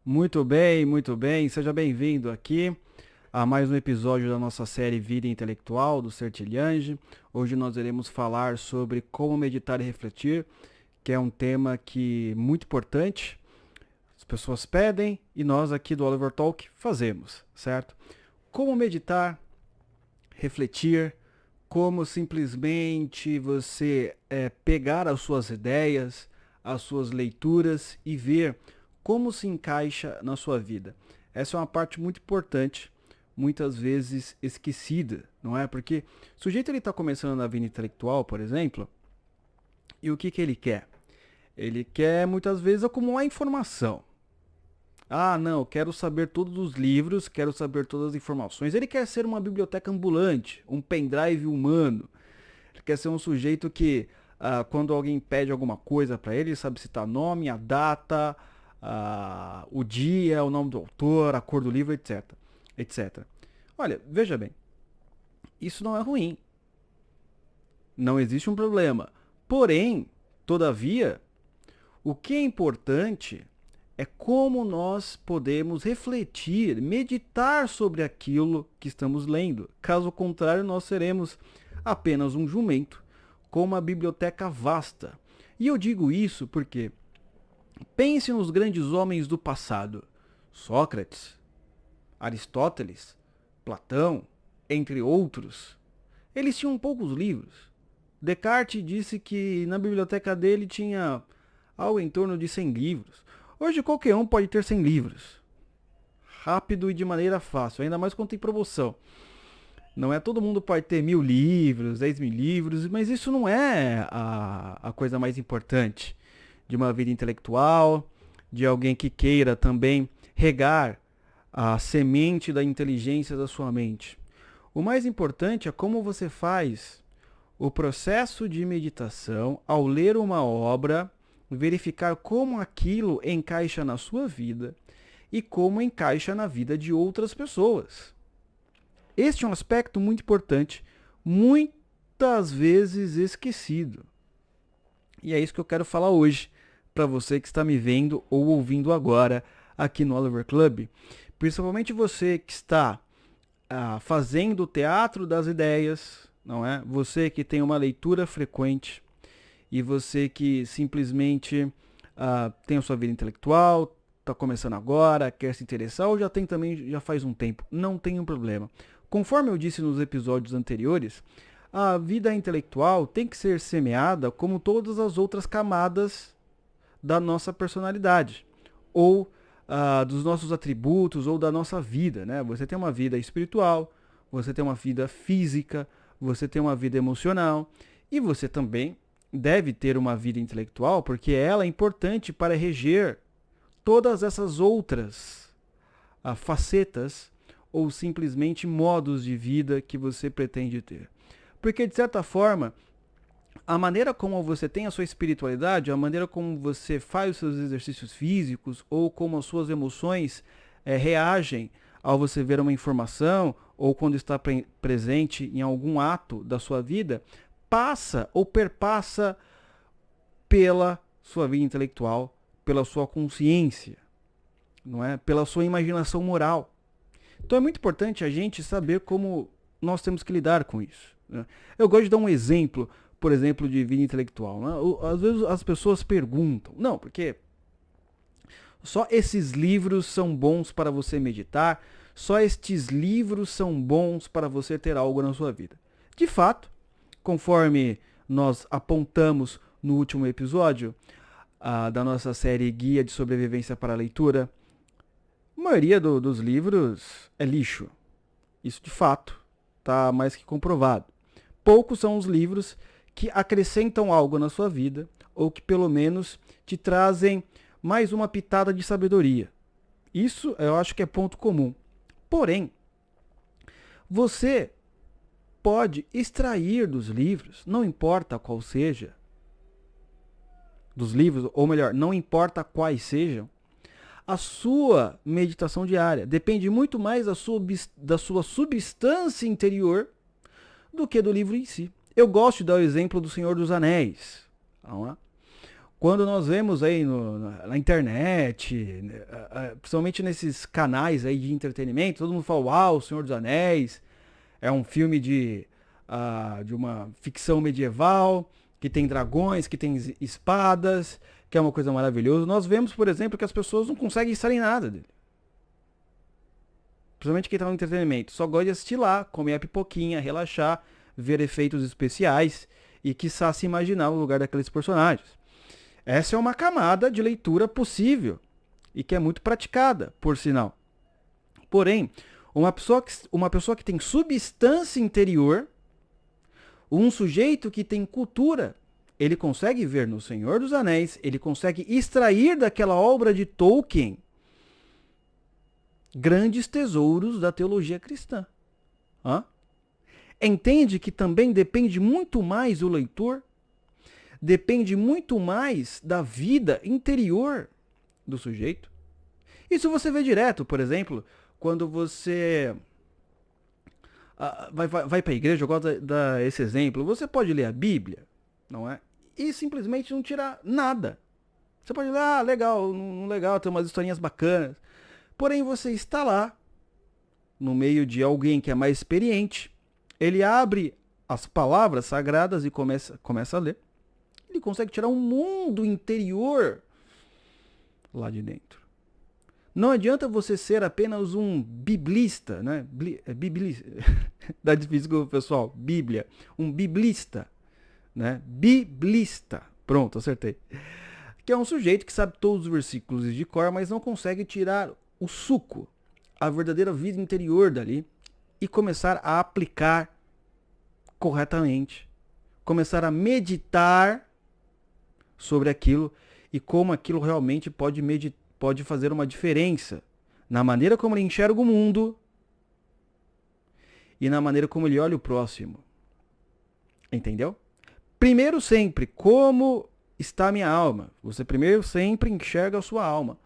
Muito bem. Seja bem-vindo aqui a mais um episódio da nossa série Vida Intelectual do Sertilhange. Hoje nós iremos falar sobre como meditar e refletir, que é um tema que é muito importante. As pessoas pedem e nós aqui do Oliver Talk fazemos, certo? Como meditar, refletir, como simplesmente você pegar as suas ideias, as suas leituras e ver como se encaixa na sua vida. Essa é uma parte muito importante, muitas vezes esquecida, não é? Porque o sujeito está começando na vida intelectual, por exemplo, e o que ele quer? Ele quer muitas vezes acumular informação. Ah, não, quero saber todos os livros, quero saber todas as informações. Ele quer ser uma biblioteca ambulante, um pendrive humano. Ele quer ser um sujeito que, quando alguém pede alguma coisa para ele, sabe citar nome, a data, o dia, o nome do autor, a cor do livro, etc. etc. Olha, veja bem, isso não é ruim. Não existe um problema. Porém, todavia, o que é importante é como nós podemos refletir, meditar sobre aquilo que estamos lendo. Caso contrário, nós seremos apenas um jumento com uma biblioteca vasta. E eu digo isso porque pense nos grandes homens do passado: Sócrates, Aristóteles, Platão, entre outros. Eles tinham poucos livros. Descartes disse que na biblioteca dele tinha algo em torno de 100 livros. Hoje qualquer um pode ter 100 livros. Rápido e de maneira fácil, ainda mais quando tem promoção. Não é todo mundo pode ter 1000 livros, 10.000 livros, mas isso não é a coisa mais importante de uma vida intelectual, de alguém que queira também regar a semente da inteligência da sua mente. O mais importante é como você faz o processo de meditação ao ler uma obra, verificar como aquilo encaixa na sua vida e como encaixa na vida de outras pessoas. Este é um aspecto muito importante, muitas vezes esquecido. E é isso que eu quero falar hoje para você que está me vendo ou ouvindo agora aqui no Oliver Club. Principalmente você que está fazendo o teatro das ideias, não é? Você que tem uma leitura frequente e você que simplesmente tem a sua vida intelectual, está começando agora, quer se interessar ou já tem também, já faz um tempo. Não tem um problema. Conforme eu disse nos episódios anteriores, a vida intelectual tem que ser semeada como todas as outras camadas da nossa personalidade ou dos nossos atributos ou da nossa vida, né? Você tem uma vida espiritual, você tem uma vida física, você tem uma vida emocional e você também deve ter uma vida intelectual, porque ela é importante para reger todas essas outras facetas ou simplesmente modos de vida que você pretende ter. Porque, de certa forma, a maneira como você tem a sua espiritualidade, a maneira como você faz os seus exercícios físicos ou como as suas emoções reagem ao você ver uma informação ou quando está presente em algum ato da sua vida, passa ou perpassa pela sua vida intelectual, pela sua consciência, não é? Pela sua imaginação moral. Então é muito importante a gente saber como nós temos que lidar com isso, né? Eu gosto de dar um exemplo, por exemplo, de vida intelectual, né? Às vezes as pessoas perguntam, não, porque só esses livros são bons para você meditar, só estes livros são bons para você ter algo na sua vida. De fato, conforme nós apontamos no último episódio da nossa série Guia de Sobrevivência para a Leitura, a maioria dos livros é lixo. Isso de fato está mais que comprovado. Poucos são os livros que acrescentam algo na sua vida ou que pelo menos te trazem mais uma pitada de sabedoria. Isso eu acho que é ponto comum. Porém, você pode extrair dos livros, não importa qual seja, dos livros, ou melhor, não importa quais sejam, a sua meditação diária. Depende muito mais da sua substância interior do que do livro em si. Eu gosto de dar o exemplo do Senhor dos Anéis. Não é? Quando nós vemos aí na internet, principalmente nesses canais aí de entretenimento, todo mundo fala, uau, O Senhor dos Anéis é um filme de uma ficção medieval, que tem dragões, que tem espadas, que é uma coisa maravilhosa. Nós vemos, por exemplo, que as pessoas não conseguem estar em nada dele. Principalmente quem está no entretenimento. Só gosta de assistir lá, comer a pipoquinha, relaxar, ver efeitos especiais e, quiçá, se imaginar no lugar daqueles personagens. Essa é uma camada de leitura possível e que é muito praticada, por sinal. Porém, uma pessoa que tem substância interior, um sujeito que tem cultura, ele consegue ver no Senhor dos Anéis, ele consegue extrair daquela obra de Tolkien grandes tesouros da teologia cristã. Entende que também depende muito mais do leitor, depende muito mais da vida interior do sujeito. Isso você vê direto, por exemplo, quando você vai para a igreja. Eu gosto de dar esse exemplo. Você pode ler a Bíblia, não é? E simplesmente não tirar nada. Você pode ler, legal, legal, tem umas historinhas bacanas. Porém, você está lá, no meio de alguém que é mais experiente, ele abre as palavras sagradas e começa a ler. Ele consegue tirar um mundo interior lá de dentro. Não adianta você ser apenas um biblista, né? Biblista. Dá difícil, pessoal. Bíblia. Um biblista, né? Biblista. Pronto, acertei. Que é um sujeito que sabe todos os versículos de cor, mas não consegue tirar o suco, a verdadeira vida interior dali e começar a aplicar corretamente. Começar a meditar sobre aquilo e como aquilo realmente pode fazer uma diferença na maneira como ele enxerga o mundo e na maneira como ele olha o próximo. Entendeu? Primeiro sempre, como está a minha alma? Você primeiro sempre enxerga a sua alma.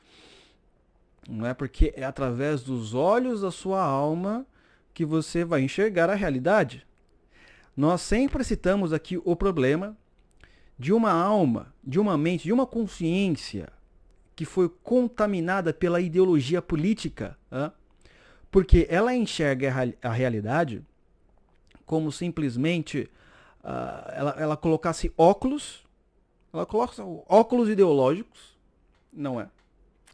Não é porque é através dos olhos da sua alma que você vai enxergar a realidade. Nós sempre citamos aqui o problema de uma alma, de uma mente, de uma consciência que foi contaminada pela ideologia política, porque ela enxerga a realidade como simplesmente ela colocasse óculos, ela coloca óculos ideológicos, não é?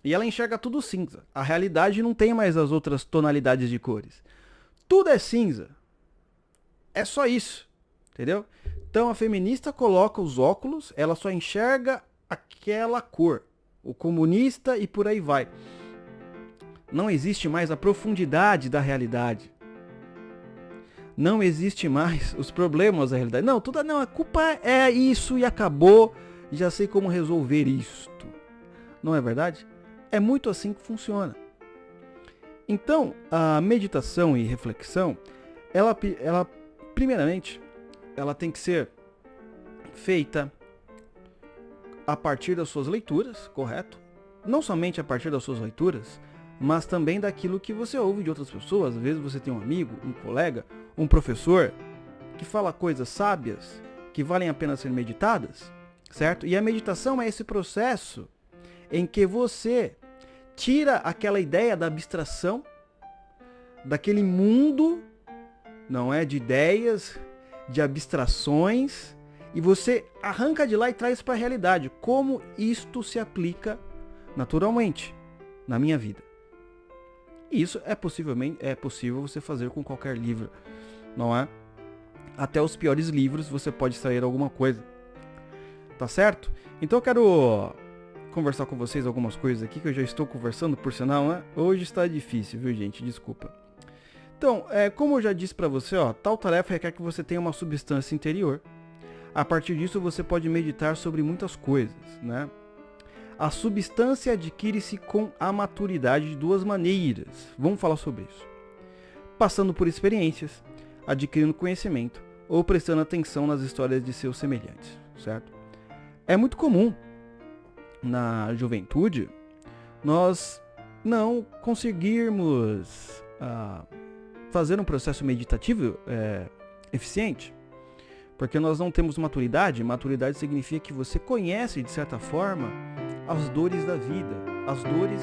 E ela enxerga tudo cinza. A realidade não tem mais as outras tonalidades de cores. Tudo é cinza. É só isso, entendeu? Então a feminista coloca os óculos, ela só enxerga aquela cor. O comunista e por aí vai. Não existe mais a profundidade da realidade. Não existe mais os problemas da realidade. Não, a culpa é isso e acabou. Já sei como resolver isto. Não é verdade? É muito assim que funciona. Então, a meditação e reflexão, ela primeiramente, ela tem que ser feita a partir das suas leituras, correto? Não somente a partir das suas leituras, mas também daquilo que você ouve de outras pessoas. Às vezes você tem um amigo, um colega, um professor que fala coisas sábias que valem a pena ser meditadas, certo? E a meditação é esse processo em que você tira aquela ideia da abstração, daquele mundo, não é, de ideias, de abstrações, e você arranca de lá e traz para a realidade. Como isto se aplica naturalmente na minha vida. E isso é possível você fazer com qualquer livro, não é? Até os piores livros você pode extrair alguma coisa. Tá certo? Então eu quero conversar com vocês algumas coisas aqui que eu já estou conversando, por sinal, né? Hoje está difícil, viu, gente? Desculpa. Então, como eu já disse para você, tal tarefa requer que você tenha uma substância interior. A partir disso, você pode meditar sobre muitas coisas, né? A substância adquire-se com a maturidade de duas maneiras. Vamos falar sobre isso. Passando por experiências, adquirindo conhecimento ou prestando atenção nas histórias de seus semelhantes, certo? É muito comum na juventude nós não conseguirmos fazer um processo meditativo eficiente. Porque nós não temos maturidade. Maturidade significa que você conhece, de certa forma, as dores da vida, as dores